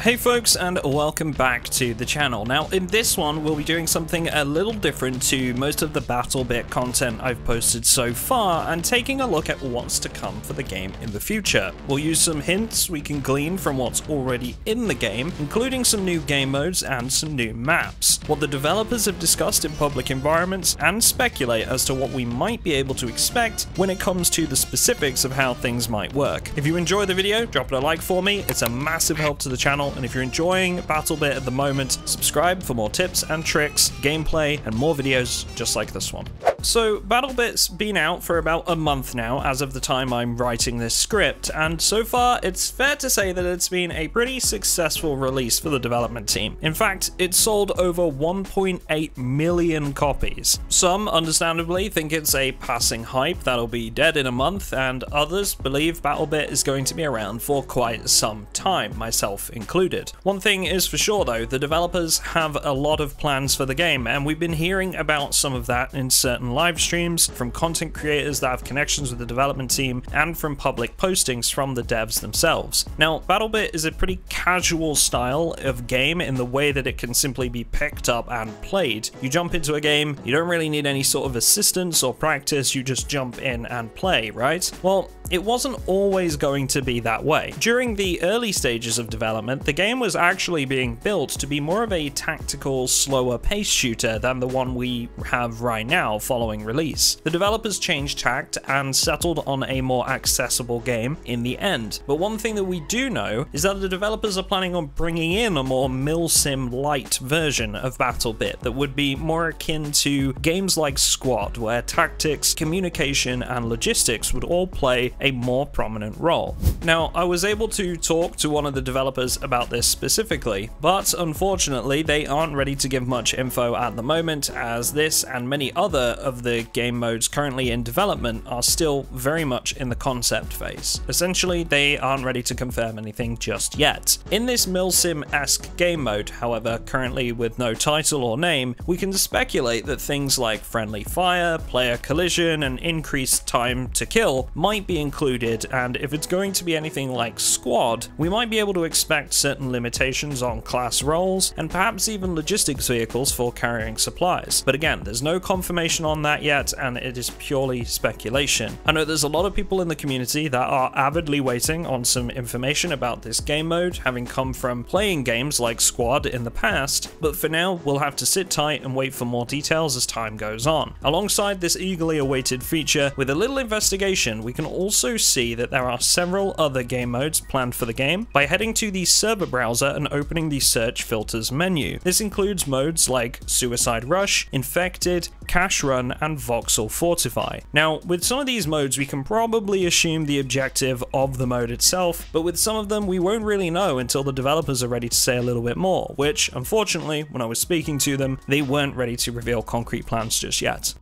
Hey folks, and welcome back to the channel. Now in this one we'll be doing something a little different to most of the BattleBit content I've posted so far and taking a look at what's to come for the game in the future. We'll use some hints we can glean from what's already in the game, including some new game modes and some new maps, what the developers have discussed in public environments, and speculate as to what we might be able to expect when it comes to the specifics of how things might work. If you enjoy the video, drop it a like for me, it's a massive help to the channel. And if you're enjoying BattleBit at the moment, subscribe for more tips and tricks, gameplay, and more videos just like this one. So BattleBit's been out for about a month now as of the time I'm writing this script, and so far it's fair to say that it's been a pretty successful release for the development team. In fact, it sold over 1.8 million copies. Some, understandably, think it's a passing hype that'll be dead in a month, and others believe BattleBit is going to be around for quite some time, myself included. One thing is for sure though, the developers have a lot of plans for the game, and we've been hearing about some of that in certain live streams, from content creators that have connections with the development team, and from public postings from the devs themselves. Now, BattleBit is a pretty casual style of game in the way that it can simply be picked up and played. You jump into a game, you don't really need any sort of assistance or practice, you just jump in and play, right? Well, it wasn't always going to be that way. During the early stages of development, the game was actually being built to be more of a tactical, slower paced shooter than the one we have right now following release. The developers changed tact and settled on a more accessible game in the end. But one thing that we do know is that the developers are planning on bringing in a more milsim light version of BattleBit that would be more akin to games like Squad, where tactics, communication, and logistics would all play a more prominent role. Now, I was able to talk to one of the developers about this specifically, but unfortunately they aren't ready to give much info at the moment, as this and many other of the game modes currently in development are still very much in the concept phase. Essentially, they aren't ready to confirm anything just yet. In this milsim-esque game mode, however, currently with no title or name, we can speculate that things like friendly fire, player collision, and increased time to kill might be included, and if it's going to be anything like Squad, we might be able to expect certain limitations on class roles, and perhaps even logistics vehicles for carrying supplies. But again, there's no confirmation on that yet, and it is purely speculation. I know there's a lot of people in the community that are avidly waiting on some information about this game mode, having come from playing games like Squad in the past, but for now, we'll have to sit tight and wait for more details as time goes on. Alongside this eagerly awaited feature, with a little investigation, we can also see that there are several other game modes planned for the game by heading to the server browser and opening the search filters menu. This includes modes like Suicide Rush, Infected, Cash Run, and Voxel Fortify. Now, with some of these modes we can probably assume the objective of the mode itself, but with some of them we won't really know until the developers are ready to say a little bit more, which unfortunately, when I was speaking to them, they weren't ready to reveal concrete plans just yet.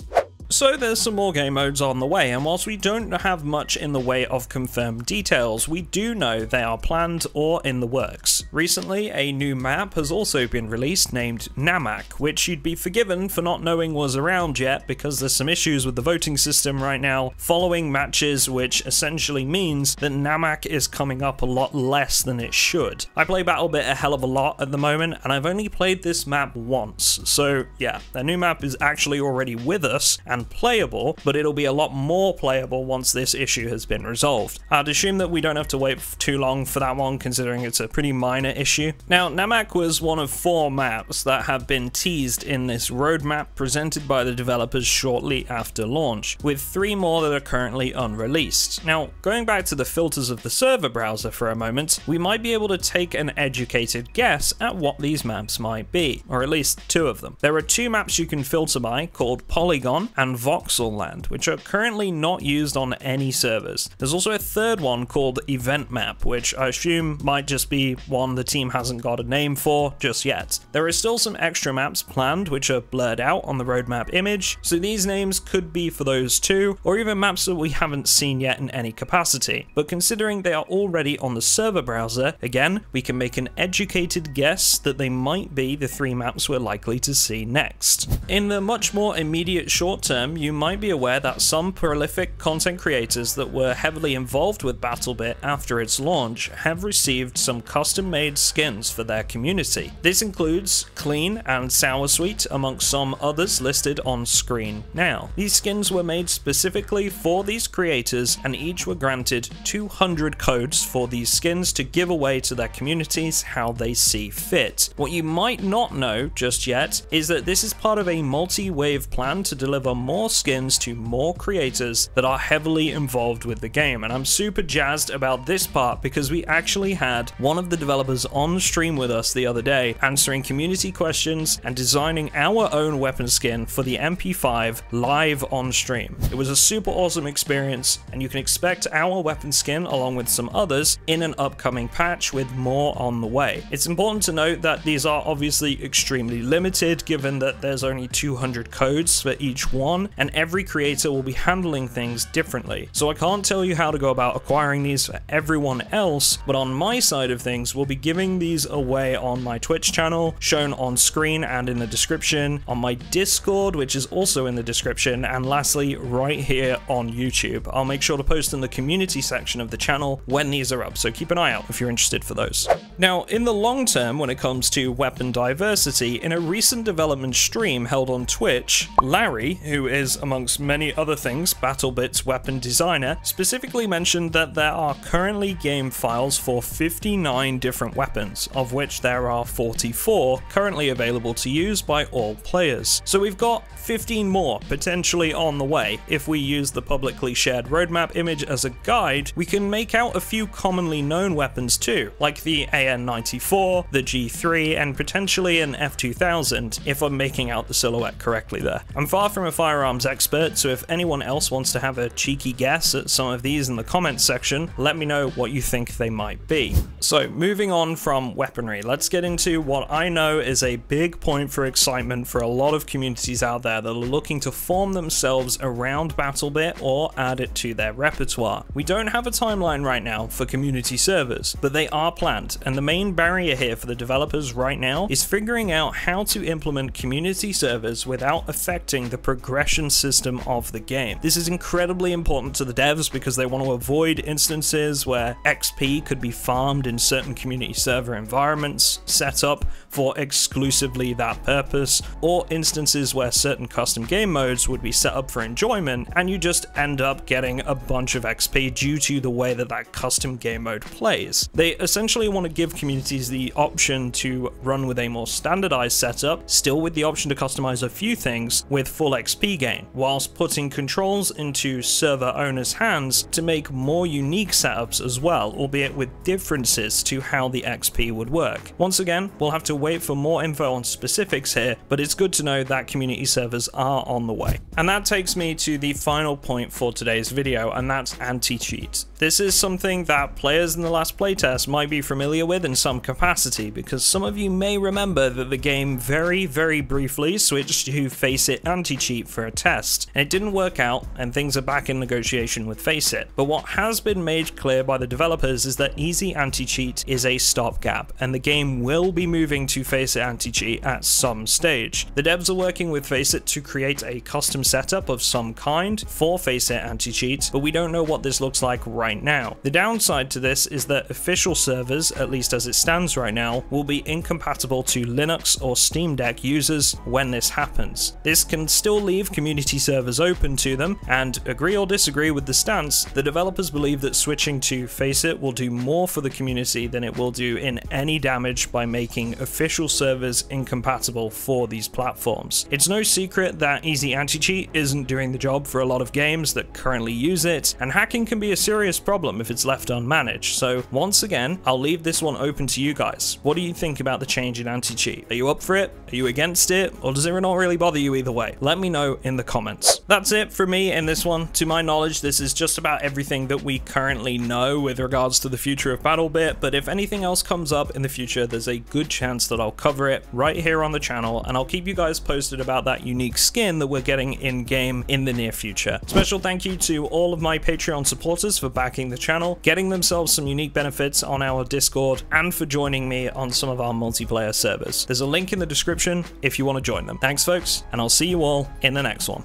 So there's some more game modes on the way, and whilst we don't have much in the way of confirmed details, we do know they are planned or in the works. Recently, a new map has also been released named Namak, which you'd be forgiven for not knowing was around yet because there's some issues with the voting system right now following matches, which essentially means that Namak is coming up a lot less than it should. I play BattleBit a hell of a lot at the moment, and I've only played this map once, so yeah, their new map is actually already with us and playable, but it'll be a lot more playable once this issue has been resolved. I'd assume that we don't have to wait too long for that one, considering it's a pretty minor issue. Now, Namak was one of 4 maps that have been teased in this roadmap presented by the developers shortly after launch, with 3 more that are currently unreleased. Now, going back to the filters of the server browser for a moment, we might be able to take an educated guess at what these maps might be, or at least 2 of them. There are 2 maps you can filter by, called Polygon and Voxel Land, which are currently not used on any servers. There's also a 3rd one called Event Map, which I assume might just be one the team hasn't got a name for just yet. There are still some extra maps planned which are blurred out on the roadmap image, so these names could be for those 2, or even maps that we haven't seen yet in any capacity. But considering they are already on the server browser, again, we can make an educated guess that they might be the 3 maps we're likely to see next. In the much more immediate short term, term, you might be aware that some prolific content creators that were heavily involved with BattleBit after its launch have received some custom-made skins for their community. This includes Clean and SourSweet, amongst some others listed on screen now. These skins were made specifically for these creators, and each were granted 200 codes for these skins to give away to their communities how they see fit. What you might not know just yet is that this is part of a multi-wave plan to deliver more skins to more creators that are heavily involved with the game, and I'm super jazzed about this part because we actually had one of the developers on stream with us the other day answering community questions and designing our own weapon skin for the MP5 live on stream. It was a super awesome experience, and you can expect our weapon skin along with some others in an upcoming patch with more on the way. It's important to note that these are obviously extremely limited given that there's only 200 codes for each one, and every creator will be handling things differently. So I can't tell you how to go about acquiring these for everyone else, but on my side of things, we'll be giving these away on my Twitch channel, shown on screen and in the description, on my Discord, which is also in the description, and lastly, right here on YouTube. I'll make sure to post in the community section of the channel when these are up, so keep an eye out if you're interested for those. Now, in the long term, when it comes to weapon diversity, in a recent development stream held on Twitch, Larry, who is amongst many other things BattleBit's weapon designer, specifically mentioned that there are currently game files for 59 different weapons, of which there are 44 currently available to use by all players. So we've got 15 more potentially on the way. If we use the publicly shared roadmap image as a guide, we can make out a few commonly known weapons too, like the AN-94, the G3, and potentially an F2000, if I'm making out the silhouette correctly there. I'm far from a firearms expert, so if anyone else wants to have a cheeky guess at some of these in the comments section, let me know what you think they might be. So moving on from weaponry, let's get into what I know is a big point for excitement for a lot of communities out there that are looking to form themselves around BattleBit or add it to their repertoire. We don't have a timeline right now for community servers, but they are planned, and the main barrier here for the developers right now is figuring out how to implement community servers without affecting the progression system of the game. This is incredibly important to the devs because they want to avoid instances where XP could be farmed in certain community server environments set up for exclusively that purpose, or instances where certain custom game modes would be set up for enjoyment and you just end up getting a bunch of XP due to the way that that custom game mode plays. They essentially want to give communities the option to run with a more standardized setup, still with the option to customize a few things with full XP gain, whilst putting controls into server owners' hands to make more unique setups as well, albeit with differences to how the XP would work. Once again, we'll have to wait for more info on specifics here, but it's good to know that community servers are on the way. And that takes me to the final point for today's video, and that's anti-cheat. This is something that players in the last playtest might be familiar with in some capacity, because some of you may remember that the game very briefly switched to FACEIT anti-cheat for a test, and it didn't work out, and things are back in negotiation with FACEIT. But what has been made clear by the developers is that easy anti-cheat is a stopgap, and the game will be moving to FACEIT anti-cheat at some stage. The devs are working with FACEIT to create a custom setup of some kind for FACEIT anti-cheat, but we don't know what this looks like right now. The downside to this is that official servers, at least as it stands right now, will be incompatible to Linux or Steam Deck users when this happens. This can still leave community servers open to them, and agree or disagree with the stance, the developers believe that switching to FACEIT will do more for the community than it will do in any damage by making official servers incompatible for these platforms. It's no secret that easy anti-cheat isn't doing the job for a lot of games that currently use it, and hacking can be a serious problem if it's left unmanaged. So once again, I'll leave this one open to you guys. What do you think about the change in anti-cheat? Are you up for it? Are you against it? Or does it not really bother you either way? Let me know in the comments. That's it for me in this one. To my knowledge, this is just about everything that we currently know with regards to the future of BattleBit, but if anything else comes up in the future, there's a good chance that I'll cover it right here on the channel, and I'll keep you guys posted about that unique skin that we're getting in-game in the near future. Special thank you to all of my Patreon supporters for backing the channel, getting themselves some unique benefits on our Discord, and for joining me on some of our multiplayer servers. There's a link in the description if you want to join them. Thanks folks, and I'll see you all in the next one.